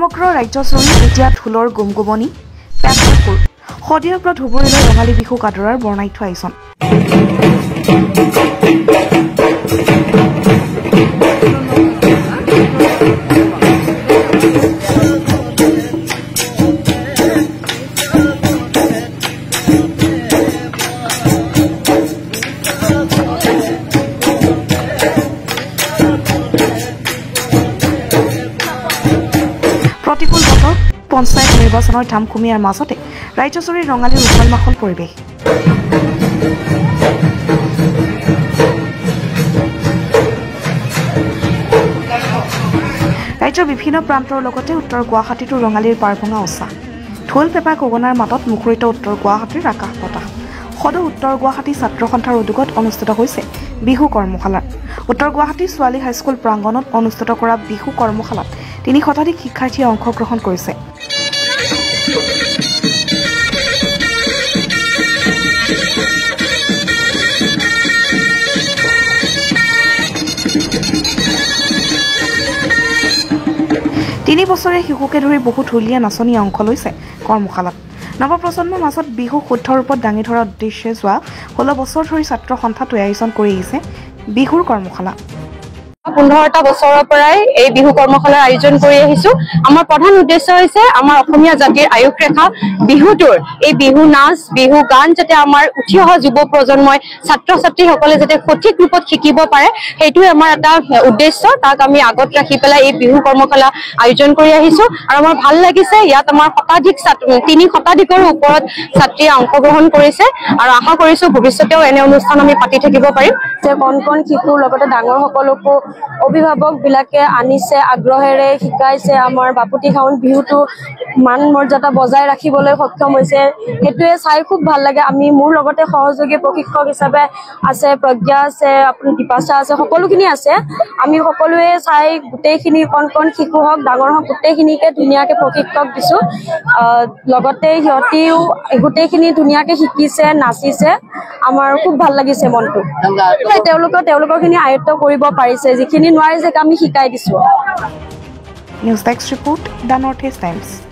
সমগ্ৰ ৰাজ্যজুৰি এতিয়া ঢোলৰ গুমগুমনি পেটৰ সুৰ শদিয়াৰ পৰা ধুবুৰীলৈ ৰঙালী বিহুক আদৰাৰ বৰ্ণাই থোৱা আয়োজন प्रतिकूल बतर पंचायत निर्वाचনৰ ধামখুমীয়াৰ মাজতে ৰাজ্যজুৰি ৰঙালীৰ উখল মাখল পৰিৱেশ ৰাজ্যৰ বিভিন্ন প্ৰান্তৰ লগতে উত্তৰ গুৱাহাটীতো ৰঙালীৰ পাৰভঙা উৎসাহ ঢোল পেপা গগনাৰ মাতত মুখৰিত উত্তৰ গুৱাহাটীৰ আকাশ বতাহ সদৌ উত্তৰ গুৱাহাটী ছাত্ৰ সন্থাৰ উদ্যোগত অনুষ্ঠিত হৈছে বিহু কৰ্মশালা উত্তৰ গুৱাহাটী ছোৱালী হাইস্কুল প্ৰাংগণত অনুষ্ঠিত কৰা বিহু কৰ্মশালাত ৩০ শতাধিক শিক্ষাৰ্থীয়ে অংশগ্ৰহণ কৰিছে তিনি বছৰীয়া শিশুকে ধৰি বহু ঢুলীয়া নাচনী অংশ লৈছে কৰ্মশালাত নৱপ্ৰজন্মৰ মাজত বিহু শুদ্ধ ৰূপত দাঙি ধৰাৰ উদ্দেশ্যে যোৱা 16 বছৰ ধৰি ছাত্ৰ সন্থাটোৱে আয়োজন কৰি আহিছে বিহুৰ কৰ্মশালা 15টা বছৰৰ পৰাই এই বিহু কৰ্মশালাৰ আয়োজন কৰি আহিছো আমাৰ প্ৰধান উদ্দেশ্য হৈছে আমাৰ অসমীয়া জাতিৰ আয়ুস ৰেখা বিহুটোৰ এই বিহু নাচ বিহু গান যাতে আমাৰ উঠি অহা যুৱ প্ৰজন্মই ছাত্ৰ ছাত্ৰীসকলে যাতে সঠিক ৰূপত শিকিব পাৰে সেইটোৱে আমাৰ এটা উদ্দেশ্য তাক আমি আগত ৰাখি পেলাই এই বিহু কৰ্মশালা আয়োজন কৰি আহিছো আৰু আমাৰ ভাল লাগিছে ইয়াত আমাৰ শতাধিক 3 শতাধিকৰ ওপৰত ছাত্ৰীয়ে অংশগ্ৰহণ কৰিছে আৰু আশা কৰিছো ভৱিষ্যতেও এনে অনুষ্ঠান আমি পাতি থাকিব পাৰিম যে কণ শিশুৰ লগতে ডাঙৰ সকলকো অভিভাৱক বিলাকে আনিছে আগ্ৰহেৰে শিকাইছে আমাৰ বাপুতিখাউন বিহুটো মান মৰ্যাদা বজাই ৰাখিবলৈ সক্ষম হৈছে হেতুৱে চাই খুব ভাল লাগে আমি মোৰ লগতে সহযোগী প্ৰশিক্ষক হিচাপে আছে প্ৰজ্ঞা আছে আপুনি দীপাশা আছে সকলোখিনি আছে আমি সকলোৱে চাই গোটেইখিনি কণ শিশু হওক ডাঙৰ হওক গোটেইখিনিকে ধুনীয়াকে প্ৰশিক্ষক দিছো লগতে সিহঁতিও গোটেইখিনি ধুনীয়াকে শিকিছে নাচিছে আমাৰ খুব ভাল লাগিছে মনটো তেওঁলোকৰখিনি আয়ত্ত কৰিব পাৰিছে যিখিনি নোৱাৰিছে আমি শিকাই দিছো news desk report the north east times